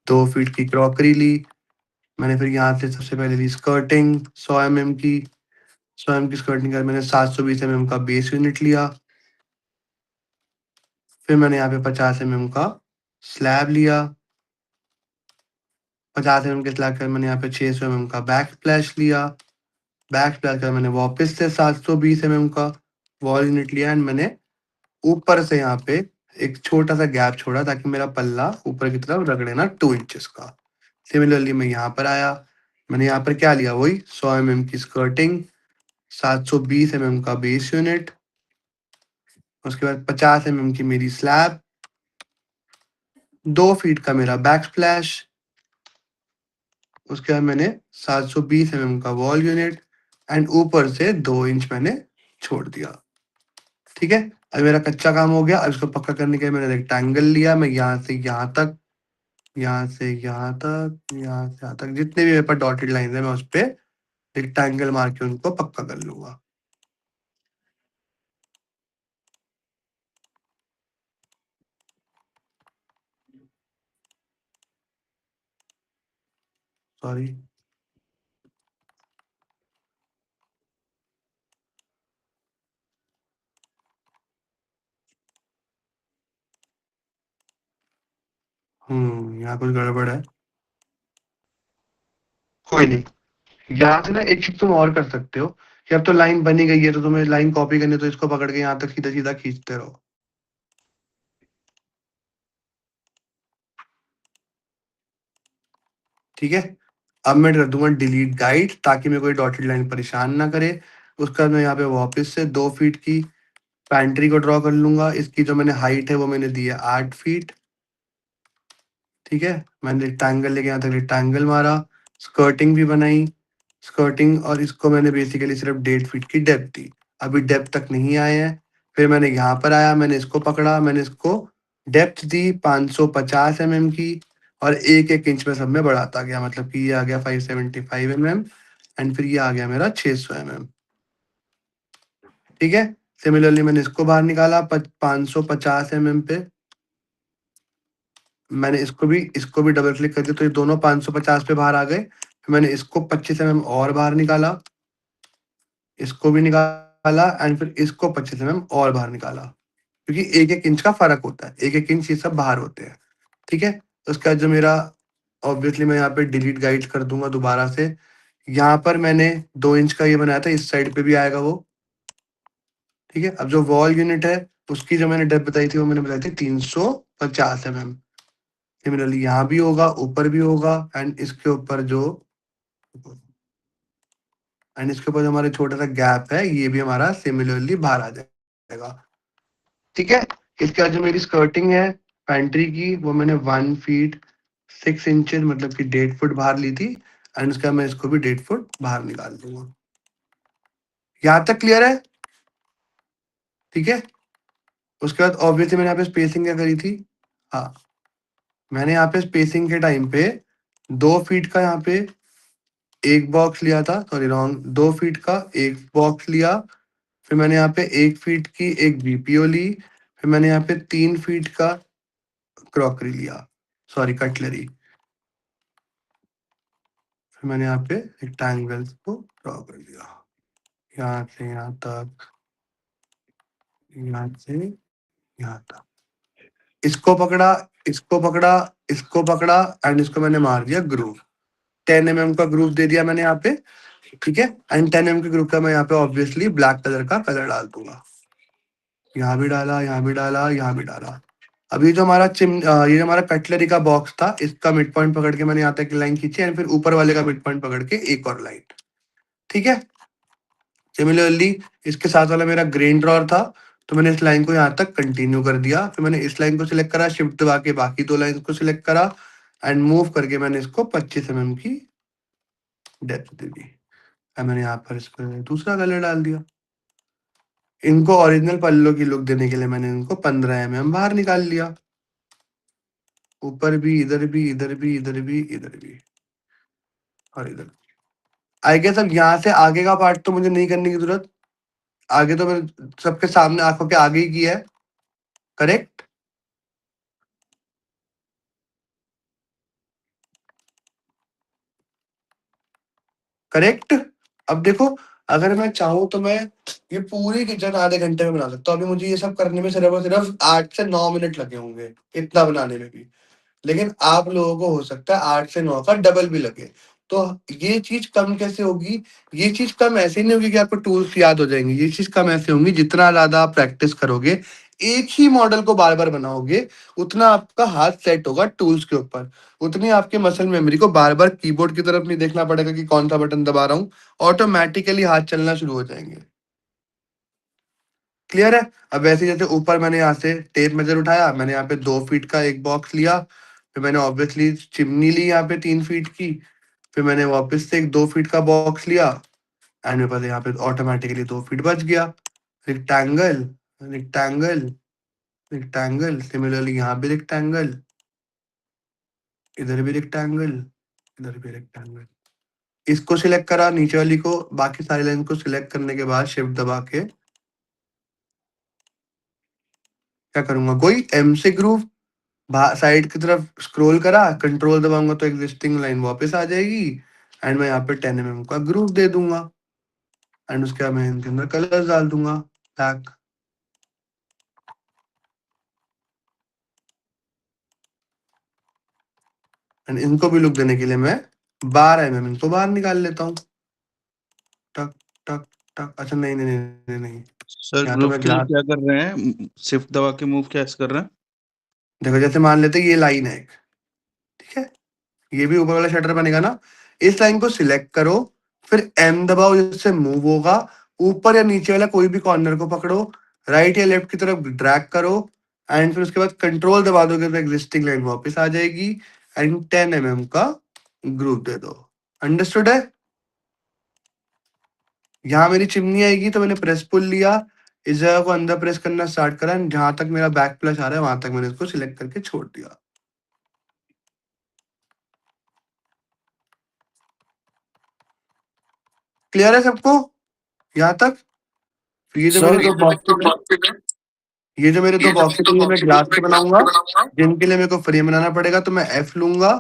2 feet की crockery ली। मैंने फिर यहाँ से सबसे पहले ली स्कर्टिंग 100 की। 100 की स्कर्टिंग का मैंने 720 का बेस यूनिट लिया। फिर मैंने यहाँ पे 50 का स्लैब लिया। 50 के स्लैब का मैंने यहाँ पे 600 का बैक स्प्लैश लिया। बैक स्प्लैश का मैंने वापस से 720 का वॉल यूनिट लिया एंड मैंने ऊपर से यहाँ पे एक छोटा सा गैप छोड़ा ताकि मेरा पल्ला ऊपर की तरफ रगड़े ना 2 इंचेस का। सिमिलरली मैं यहाँ पर आया, मैंने यहाँ पर क्या लिया, वही 100 की स्कर्टिंग, 720 का बेस यूनिट, उसके बाद 50 की मेरी स्लैब, 2 फीट का मेरा बैक स्प्लैश, उसके बाद मैंने 720 का वॉल यूनिट एंड ऊपर से 2 इंच मैंने छोड़ दिया। ठीक है, अब मेरा कच्चा काम हो गया। अब इसको पक्का करने के लिए मैंने रेक्टेंगल लिया। मैं यहाँ से यहाँ तक, यहाँ से यहाँ तक, यहाँ से यहाँ तक, जितने भी मेरे पास डॉटेड लाइन है मैं उस पर रेक्टेंगल मार के उनको पक्का कर लूंगा। सॉरी, यहाँ कुछ गड़बड़ है। कोई नहीं, यहाँ से ना एक चीज तुम और कर सकते हो कि अब तो लाइन बनी गई है तो तुम्हें लाइन कॉपी करनी है तो इसको पकड़ के यहाँ तक सीधा सीधा खींचते रहो। ठीक है, अब मैं कर दूंगा डिलीट गाइड ताकि मेरे कोई डॉटेड लाइन परेशान ना करे। उसके बाद मैं यहाँ पे वापस से 2 फीट की पैंट्री को ड्रॉ कर लूंगा। इसकी जो मैंने हाइट है वो मैंने दी है 8 फीट। ठीक है, मैंने रेक्टेंगल लेके यहाँ तक रेक्टेंगल मारा, स्कर्टिंग भी बनाई, स्कर्टिंग, और इसको मैंने बेसिकली सिर्फ 1.5 फीट की डेप्थ दी। अभी डेप्थ तक नहीं आए हैं। फिर मैंने यहाँ पर आया, मैंने इसको पकड़ा, मैंने इसको डेप्थ दी 550 की, और एक एक इंच में सब में बढ़ाता गया। मतलब कि ये आ गया 575 एंड फिर ये आ गया मेरा 600 ठीक है, सिमिलरली मैंने इसको बाहर निकाला 550 पे। मैंने इसको भी डबल क्लिक कर दिया तो ये दोनों 550 पे बाहर आ गए। फिर मैंने इसको 25 और बाहर निकाला, इसको भी निकाला एंड फिर इसको 25 और बाहर निकाला, क्योंकि एक एक इंच का फर्क होता है, एक एक इंच ये सब बाहर होते हैं। ठीक है, उसके बाद जो मेरा, ऑब्वियसली मैं यहाँ पे डिलीट गाइड कर दूंगा दोबारा से। यहाँ पर मैंने 2 इंच का ये बनाया था, इस साइड पे भी आएगा वो। ठीक है, अब जो वॉल यूनिट है उसकी जो मैंने डेप्थ बताई थी वो मैंने बताई थी 350 सिमिलरली यहाँ भी होगा, ऊपर भी होगा एंड इसके ऊपर जो हमारे छोटा सा गैप है ये भी हमारा सिमिलरली बाहर आ जाएगा। ठीक है, इसके बाद जो मेरी स्कर्टिंग है पैंट्री की वो मैंने 1 फीट 6 इंचेस मतलब कि 1.5 फुट बाहर ली थी एंड उसका मैं इसको भी 1.5 फुट बाहर निकाल दूंगा। यहाँ तक क्लियर है? ठीक है, उसके बाद ऑब्वियसली मैंने यहाँ पे स्पेसिंग क्या करी थी, हाँ, मैंने यहाँ पे स्पेसिंग के टाइम पे 2 फीट का यहाँ पे एक बॉक्स लिया था, सॉरी रॉन्ग, 2 फीट का एक बॉक्स लिया। फिर मैंने यहाँ पे 1 फीट की एक बीपीओ ली। फिर मैंने यहाँ पे 3 फीट का क्रॉकरी लिया, सॉरी कटलरी। फिर मैंने यहाँ पे रेक्टेंगल्स को ड्रॉ कर दिया, यहाँ से यहाँ तक, यहाँ से यहाँ तक। इसको पकड़ा, इसको पकड़ा, इसको पकड़ा एंड इसको मैंने मार दिया ग्रूव। 10 का ग्रूव दे दिया मैंने यहाँ पे। ठीक है, एंड 10 के ग्रुप का मैं यहाँ पे ऑब्वियसली ब्लैक कलर का कलर डाल दूंगा। यहाँ भी डाला, यहाँ भी डाला, यहाँ भी डाला। अभी जो हमारा ये जो हमारा कटलरी का बॉक्स था इसका मिड पॉइंट पकड़ के मैंने यहाँ तक लाइन खींची एंड फिर ऊपर वाले का मिड पॉइंट पकड़ के एक और लाइन। ठीक है, सिमिलरली इसके साथ वाला मेरा ग्रेन ड्रॉर था तो मैंने इस लाइन को यहाँ तक कंटिन्यू कर दिया। फिर मैंने इस लाइन को सिलेक्ट करा, शिफ्ट दबा के बाकी 2 लाइन को सिलेक्ट करा एंड मूव करके मैंने इसको 25 की डेप्थ दे दी। मैंने यहाँ पर इस पर दूसरा कलर डाल दिया। इनको ओरिजिनल पल्लो की लुक देने के लिए मैंने इनको 15 बाहर निकाल लिया, ऊपर भी, इधर भी, इधर भी, इधर भी, इधर भी और इधर। आई गेस अब यहाँ से आगे का पार्ट तो मुझे नहीं करने की जरूरत, आगे तो मैंने सबके सामने आंखों के आगे ही किया है, करेक्ट। करेक्ट। अब देखो, अगर मैं चाहूँ तो मैं ये पूरी किचन आधे घंटे में बना सकता हूँ। अभी मुझे ये सब करने में सिर्फ और सिर्फ 8 से 9 मिनट लगे होंगे, इतना बनाने में भी। लेकिन आप लोगों को हो सकता है 8 से 9 का डबल भी लगे। तो ये चीज़ कम कैसे होगी? ये चीज़ कम ऐसे नहीं होगी कि आपको टूल्स याद हो जाएँगे। ये चीज़ कम ऐसे होंगी, जितना ज़्यादा आप प्रैक्टिस करोगे, एक ही मॉडल को बार-बार बनाओगे, उतना आपका हाथ सेट होगा टूल्स के ऊपर। उतनी आपके मसल मेमोरी को बार-बार कीबोर्ड की तरफ नहीं देखना पड़ेगा कि कौन-सा बटन दबा रहा हूँ, ऑटोमैटिकली हाथ चलना शुरू हो जाएँगे। क्लियर है? अब वैसे जैसे ऊपर मैंने यहाँ से टेप मेजर उठाया, मैंने यहाँ पे 2 फीट का एक बॉक्स लिया, फिर मैंने ऑब्वियसली चिमनी ली यहाँ पे 3 फीट की, फिर मैंने वापस से एक 2 फीट का बॉक्स लिया एंड मेरे पास यहाँ पे ऑटोमैटिकली 2 फीट बच गया। रेक्टेंगल, रेक्टेंगल, रेक्टेंगल, सिमिलरली यहाँ भी रेक्टेंगल, इधर भी रेक्टेंगल, इधर भी रेक्टेंगल। इसको सिलेक्ट करा नीचे वाली को, बाकी सारी लाइन को सिलेक्ट करने के बाद शिफ्ट दबा के क्या करूँगा, कोई एम से ग्रूव साइड की तरफ स्क्रॉल करा, कंट्रोल दबाऊंगा तो एग्जिस्टिंग लाइन वापस आ जाएगी एंड मैं यहाँ पे 10 mm का ग्रूव दे दूंगा एंड उसके बाद मैं इनके अंदर कलर्स डाल दूंगा ब्लैक एंड इनको भी लुक देने के लिए मैं 12 mm इनको बाहर निकाल लेता हूँ। टक टक टक। अच्छा नहीं नहीं नहीं नहीं नहीं, सर यहाँ तो ग्रुप मैं के लिए ग्लास, क्या कर रहे हैं? शिफ्ट दबा के मूव कैसे कर रहे हैं? देखो जैसे मान लेते ये लाइन है एक, ठीक है, ये भी ऊपर वाला शटर बनेगा ना, इस लाइन को सिलेक्ट करो, फिर एम दबाओ, जिससे मूव होगा, ऊपर या नीचे वाला कोई भी कॉर्नर को पकड़ो, राइट या लेफ्ट की तरफ ड्रैग करो एंड फिर उसके बाद कंट्रोल दबा दोगे तो एग्जिस्टिंग लाइन वापस आ जाएगी एंड 10 mm का ग्रुप दे दो। अंडरस्टूड है? यहाँ मेरी चिमनी आएगी तो मैंने प्रेस पुल लिया, इस जगह को अंदर प्रेस करना स्टार्ट करा, जहां तक मेरा बैक प्लस आ रहा है वहां तक मैंने इसको सिलेक्ट करके छोड़ दिया। क्लियर है सबको यहाँ तक? ये जो मेरे सर दो बॉक्सेस हैं, ये जो मेरे दो बॉक्सेस हैं, ये मैं ग्लास के बनाऊंगा, जिनके लिए मेरे को फ्रेम बनाना पड़ेगा, तो मैं एफ लूंगा।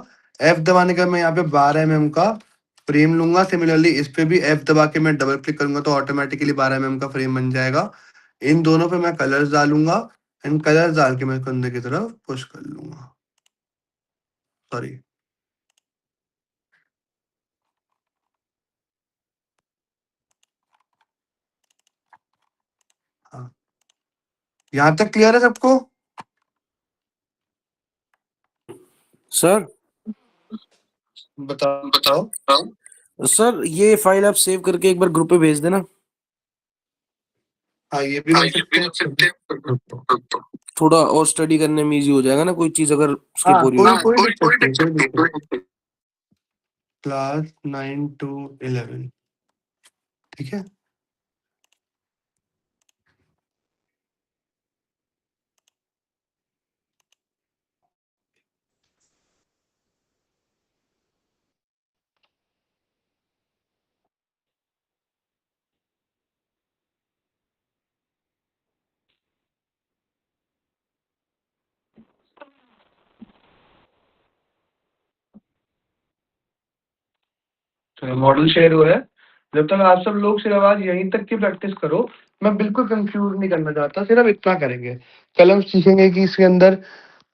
एफ दबाने का मैं यहाँ पे 12 mm का फ्रेम लूंगा। सिमिलरली इस पे भी एफ दबा के मैं डबल क्लिक करूंगा तो ऑटोमेटिकली 12 mm का फ्रेम बन जाएगा। इन दोनों पे मैं कलर्स डालूंगा एंड कलर्स डाल के मैं इसको अंदर की तरफ पुश कर लूंगा। सॉरी, हाँ, यहाँ तक क्लियर है सबको? सर बताओ। सर ये फाइल आप सेव करके एक बार ग्रुप पे भेज देना। हाँ, ये भी कर सकते हैं। थोड़ा और स्टडी करने में इजी हो जाएगा ना, कोई चीज अगर स्किप हाँ, हो रही कोई हो तो। कोई दिक्कत नहीं, कोई दिक्कत नहीं। क्लास 9 to 11, ठीक है। चलो मॉडल शेयर हुआ है। जब तक आप सब लोग सिर्फ आज यहीं तक की प्रैक्टिस करो, मैं बिल्कुल कंफ्यूज नहीं करना चाहता, सिर्फ इतना करेंगे। कल हम सीखेंगे कि इसके अंदर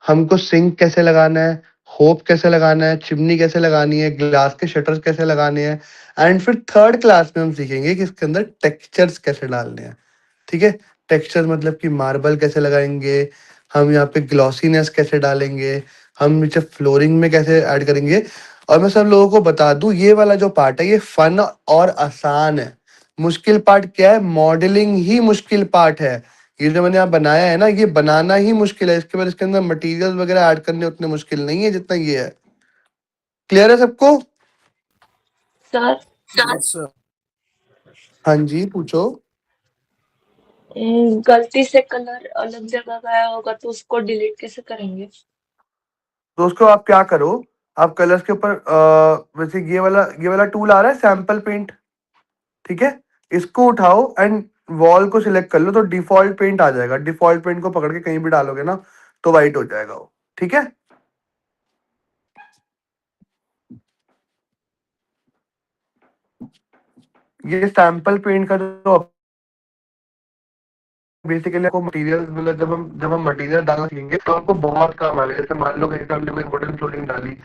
हमको सिंक कैसे लगाना है, होप कैसे लगाना है, चिमनी कैसे लगानी है, ग्लास के शटर्स कैसे लगाने हैं एंड फिर थर्ड क्लास में हम सीखेंगे कि इसके अंदर टेक्सचर्स कैसे डालने हैं। ठीक है, टेक्सचर मतलब कि मार्बल कैसे लगाएंगे, हम यहाँ पे ग्लॉसीनेस कैसे डालेंगे, हम नीचे फ्लोरिंग में कैसे ऐड करेंगे। और मैं सब लोगों को बता दूं, ये वाला जो पार्ट है ये फन और आसान है। मुश्किल पार्ट क्या है? मॉडलिंग ही मुश्किल पार्ट है। ये जो मैंने यहाँ बनाया है ना, ये बनाना ही मुश्किल है। इसके बाद इसके अंदर मटेरियल वगैरह ऐड करने उतने मुश्किल नहीं है जितना ये है। क्लियर है सबको? Sir yes sir. हाँ जी, पूछो। गलती से कलर अलग जगह गया होगा तो उसको डिलीट कैसे करेंगे? तो उसको आप क्या करो, आप कलर्स के ऊपर वैसे ये वाला टूल आ रहा है सैंपल पेंट, ठीक है, इसको उठाओ एंड वॉल को सिलेक्ट कर लो तो डिफॉल्ट पेंट आ जाएगा। डिफॉल्ट पेंट को पकड़ के कहीं भी डालोगे ना तो वाइट हो जाएगा वो, ठीक है। ये सैंपल पेंट का जो बेसिकली आपको मटेरियल मतलब जब हम मटेरियल डालना सीखेंगे तो आपको बहुत काम आएगा। जैसे मान लो कहीं पे हमने कोई वुडन फ्लोरिंग डाली,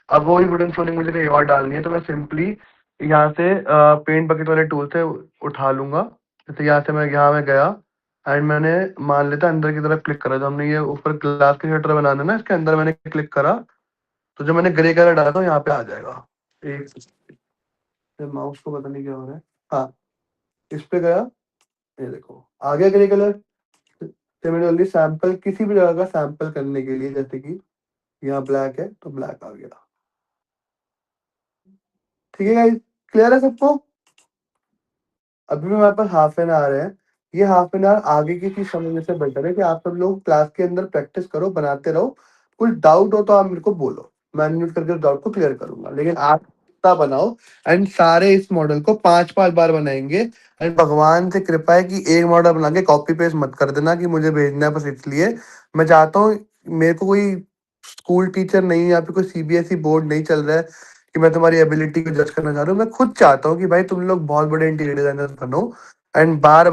अब वही वुडन फ्लोरिंग मुझे कहीं और डालनी है, तो मैं सिंपली यहाँ से पेंट बकेट वाले टूल से उठा लूंगा। जैसे यहाँ मैं गया एंड मैंने मान लेता अंदर की तरफ क्लिक करा, जो हमने ये ऊपर ग्लास के शटर बनाना है ना, इसके अंदर मैंने क्लिक करा तो जो मैंने ग्रे कलर डाला था यहाँ पे आ जाएगा। एक माउस को पता नहीं क्या हो रहा है। हाँ, इस पे गया, ये देखो आ गया ग्रे कलर। सिमिलरली सैंपल किसी भी जगह का सैंपल करने के लिए, जैसे कि यहाँ ब्लैक है तो ब्लैक आ गया। ठीक है गाइस, क्लियर है सबको? अभी भी हमारे पास हाफ एन आवर है। ये हाफ एन आवर आगे की चीज समझने से बेटर है कि आप सब लोग क्लास के अंदर प्रैक्टिस करो, बनाते रहो। कुछ डाउट हो तो आप मेरे को बोलो, मैं अनम्यूट करके उस डाउट को क्लियर करूंगा। लेकिन आप इतना बनाओ एंड सारे इस मॉडल को 5-5 बार बनाएंगे। एंड भगवान से कृपा है कि एक मॉडल बना के कॉपी पेस्ट मत कर देना कि मुझे भेजना है। बस इसलिए मैं चाहता हूँ, मेरे को कोई स्कूल टीचर नहीं है या फिर कोई सीबीएसई बोर्ड नहीं चल रहा है कि मैं तुम्हारी एबिलिटी को जज करना चाह रहा हूँ। मैं खुद चाहता हूँ कि भाई तुम लोग बहुत बड़े इंटीरियर डिजाइनर बनो। एंड बार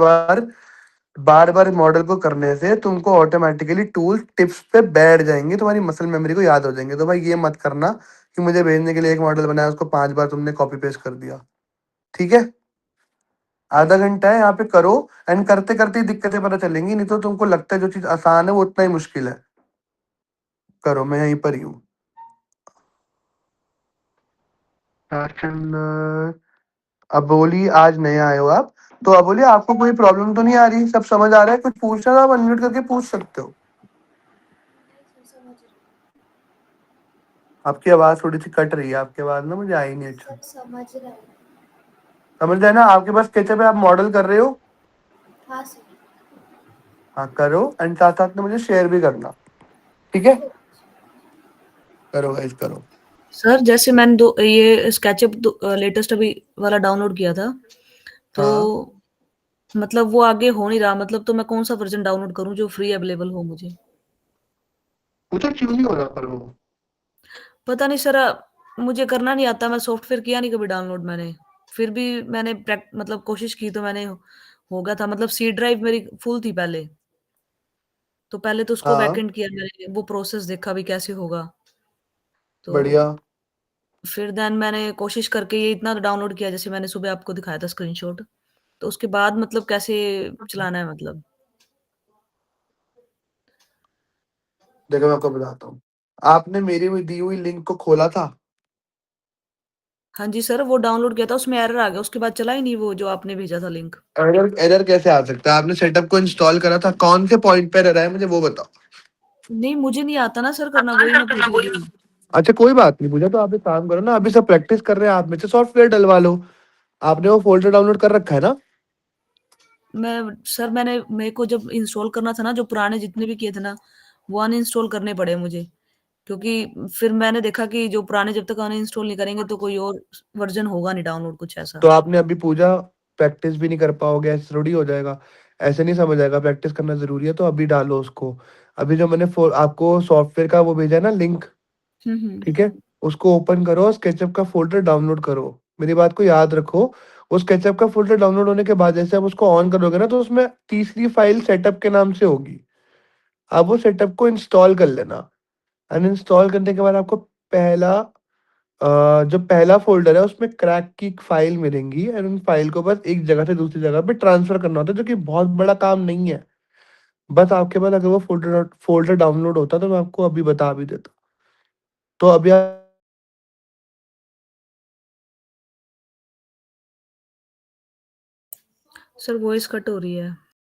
बार मॉडल को करने से तुमको ऑटोमेटिकली टूल टिप्स पे बैठ जाएंगे, तुम्हारी मसल मेमोरी को याद हो जाएंगे। तो भाई ये मत करना कि मुझे भेजने के लिए एक मॉडल बनाया, उसको 5 बार तुमने कॉपी पेस्ट कर दिया। ठीक है, आधा घंटा है यहाँ पे करो एंड करते करते ही दिक्कतें पता चलेंगी। नहीं तो तुमको लगता है जो चीज आसान है वो उतना ही मुश्किल है। करो, मैं यहीं पर ही हूँ। अबोली आज नए आए हो आप, तो अबोली आपको कोई प्रॉब्लम तो नहीं आ रही? सब समझ आ रहा है? कुछ पूछना तो आप अनम्यूट करके पूछ सकते हो। आपकी आवाज थोड़ी सी कट रही है, आपकी आवाज ना मुझे आई नहीं अच्छा। समझ रहा है। समझ रहे हैं ना? आपके पास स्केचअप है, आप मॉडल कर रहे हो? हाँ सर। हाँ करो एंड साथ साथ में मुझे शेयर भी करना। ठीक है, करो गाइस करो। सर जैसे मैंने ये स्केचअप लेटेस्ट अभी वाला डाउनलोड किया था, तो मतलब वो आगे हो नहीं रहा। मतलब तो मैं कौन सा वर्जन डाउनलोड करूं जो फ्री अवेलेबल हो मुझे? मुझे क्यों नहीं हो रहा पर वो? पता नहीं सर, मुझे करना नहीं आता। मैं सॉफ्टवेयर किया नहीं कभी डाउनलोड मैंने। फिर भी मैंने मतलब कोशिश की तो मैंने हो गया था। मतलब सी ड्राइव मेरी फुल थी पहले, तो पहले तो उसको हाँ वैकेंट किया मैंने, वो प्रोसेस देखा भी कैसे होगा। तो बढ़िया। फिर देन मैंने कोशिश करके ये इतना डाउनलोड किया, जैसे मैंने सुबह आपको दिखाया था स्क्रीनशॉट। तो उसके बाद मतलब कैसे चलाना है मतलब? देखो मैं आपको बताता हूँ, आपने मेरी हुई दी हुई लिंक को खोला था? हाँ जी सर, वो डाउनलोड किया था, उसमें एरर आ गया। उसके बाद चला ही नहीं वो जो आपने भेजा था लिंक। एरर एरर कैसे आ सकता है? आपने सेटअप को इंस्टॉल करा था, कौन से पॉइंट पे एरर है मुझे वो बताओ। नहीं, मुझे नहीं आता ना सर करना, वही मैं पूछ रही हूँ। अच्छा कोई बात नहीं, मुझे तो आप एक काम करो ना, अभी सब प्रैक्टिस कर रहे हैं, आप में से सॉफ्टवेयर डलवा लो। आपने वो फोल्डर डाउनलोड कर रखा है ना? मैंने मेरे को जब इंस्टॉल करना था ना, जो पुराने जितने भी किए थे ना, वो अनइंस्टॉल करने पड़े मुझे। क्योंकि फिर मैंने देखा कि जो पुराने जब तक अनइंस्टॉल नहीं करेंगे तो कोई और वर्जन होगा नहीं डाउनलोड, कुछ ऐसा। तो आपने अभी पूजा प्रैक्टिस भी नहीं कर पाओगे, ऐसे थोड़ी हो जाएगा। ऐसे नहीं समझ आएगा, प्रैक्टिस करना जरूरी है, तो अभी डालो उसको। अभी जो मैंने आपको सॉफ्टवेयर का वो भेजा है ना लिंक, हम्म। ठीक है, उसको ओपन करो, स्केचअप का फोल्डर डाउनलोड करो। मेरी बात को याद रखो, वो स्केचअप का फोल्डर डाउनलोड होने के बाद जैसे आप उसको ऑन करोगे ना, तो उसमें तीसरी फाइल सेटअप के नाम से होगी। आप वो सेटअप को इंस्टॉल कर लेना। अनइंस्टॉल करने के बाद आपको जो पहला फोल्डर है उसमें क्रैक की एक फाइल मिलेंगी, एंड उन फाइल को बस एक जगह से दूसरी जगह पे ट्रांसफर करना होता है, जो कि बहुत बड़ा काम नहीं है। बस आपके पास अगर वो फोल्डर डाउनलोड होता तो मैं आपको अभी बता भी देता। तो अभी सर वॉइस कट हो रही है।